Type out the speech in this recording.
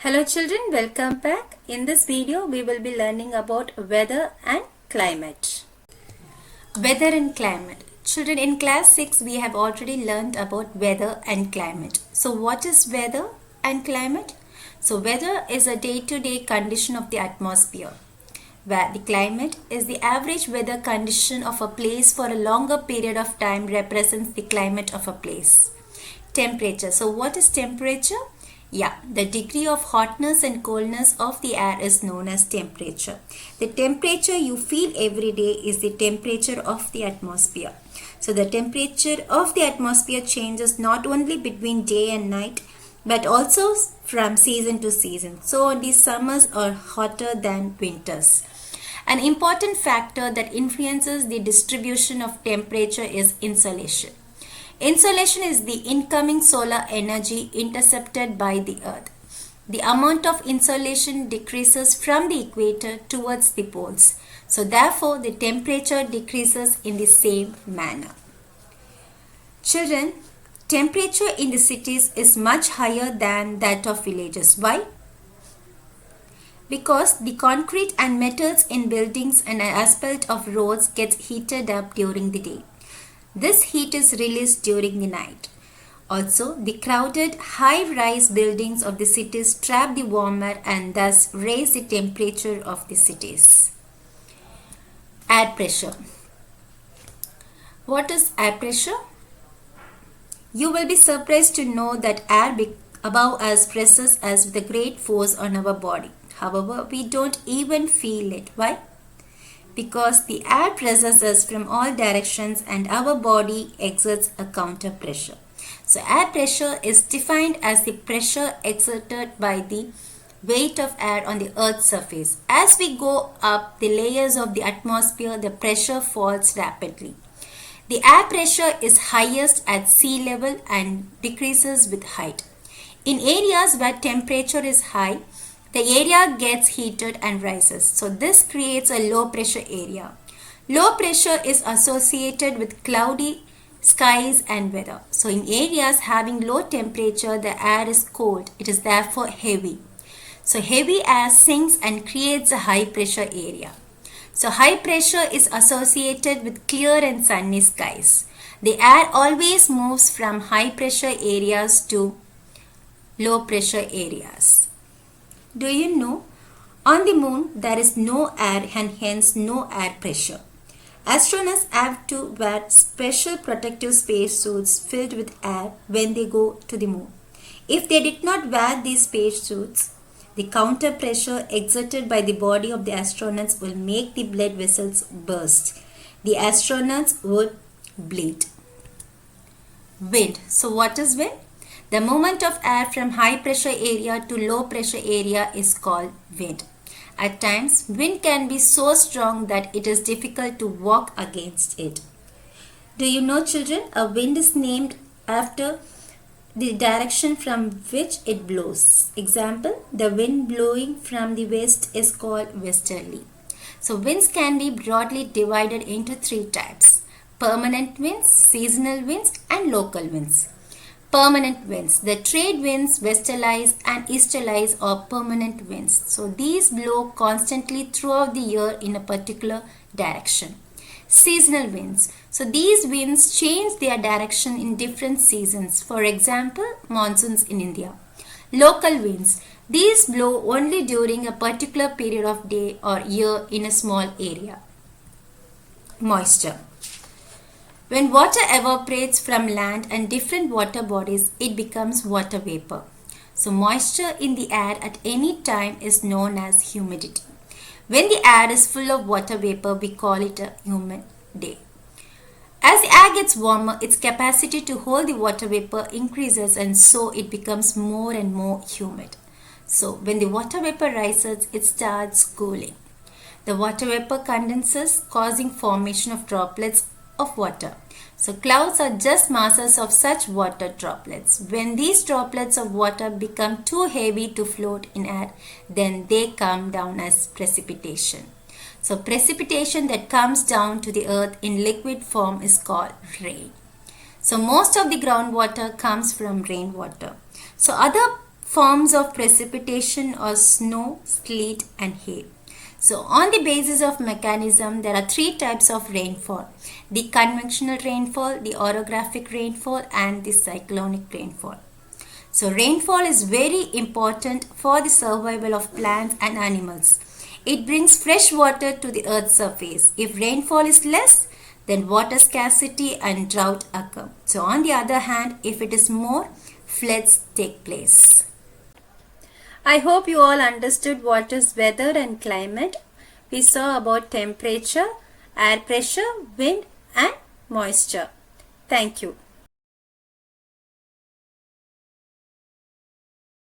Hello children, welcome back. In this video, we will be learning about weather and climate. Weather and climate. Children, in class 6, we have already learned about weather and climate. So what is weather and climate? So weather is a day-to-day condition of the atmosphere, where the climate is the average weather condition of a place for a longer period of time represents the climate of a place. Temperature. So what is temperature? Yeah, the degree of hotness and coldness of the air is known as temperature. The temperature you feel every day is the temperature of the atmosphere. So the temperature of the atmosphere changes not only between day and night, but also from season to season. So the summers are hotter than winters. An important factor that influences the distribution of temperature is insolation. Insolation is the incoming solar energy intercepted by the earth. The amount of insolation decreases from the equator towards the poles. So therefore the temperature decreases in the same manner. Children, temperature in the cities is much higher than that of villages. Why? Because the concrete and metals in buildings and asphalt of roads gets heated up during the day. This heat is released during the night. Also, the crowded, high-rise buildings of the cities trap the warm air and thus raise the temperature of the cities. Air pressure. What is air pressure? You will be surprised to know that air above us presses us with a great force on our body. However, we don't even feel it. Why? Because the air presses us from all directions and our body exerts a counter pressure. So air pressure is defined as the pressure exerted by the weight of air on the earth's surface. As we go up the layers of the atmosphere, the pressure falls rapidly. The air pressure is highest at sea level and decreases with height. In areas where temperature is high, the area gets heated and rises. So this creates a low pressure area. Low pressure is associated with cloudy skies and weather. So in areas having low temperature, the air is cold. It is therefore heavy. So heavy air sinks and creates a high pressure area. So high pressure is associated with clear and sunny skies. The air always moves from high pressure areas to low pressure areas. Do you know? On the moon, there is no air and hence no air pressure. Astronauts have to wear special protective spacesuits filled with air when they go to the moon. If they did not wear these spacesuits, the counter pressure exerted by the body of the astronauts will make the blood vessels burst. The astronauts would bleed. Wind. So what is wind? The movement of air from high pressure area to low pressure area is called wind. At times, wind can be so strong that it is difficult to walk against it. Do you know, children, a wind is named after the direction from which it blows. Example, the wind blowing from the west is called westerly. So winds can be broadly divided into three types: permanent winds, seasonal winds, and local winds. Permanent winds. The trade winds, westerlies and easterlies are permanent winds. So these blow constantly throughout the year in a particular direction. Seasonal winds. So these winds change their direction in different seasons. For example, monsoons in India. Local winds. These blow only during a particular period of day or year in a small area. Moisture. When water evaporates from land and different water bodies, it becomes water vapor. So moisture in the air at any time is known as humidity. When the air is full of water vapor, we call it a humid day. As the air gets warmer, its capacity to hold the water vapor increases and so it becomes more and more humid. So when the water vapor rises, it starts cooling. The water vapor condenses, causing formation of droplets of water. So clouds are just masses of such water droplets. When these droplets of water become too heavy to float in air, then they come down as precipitation. So precipitation that comes down to the earth in liquid form is called rain. So most of the groundwater comes from rainwater. So other forms of precipitation or snow, sleet and hail. So on the basis of mechanism, there are three types of rainfall: the convectional rainfall, the orographic rainfall and the cyclonic rainfall. So rainfall is very important for the survival of plants and animals. It brings fresh water to the earth's surface. If rainfall is less, then water scarcity and drought occur. So on the other hand, if it is more, floods take place. I hope you all understood what is weather and climate. We saw about temperature, air pressure, wind and moisture. Thank you.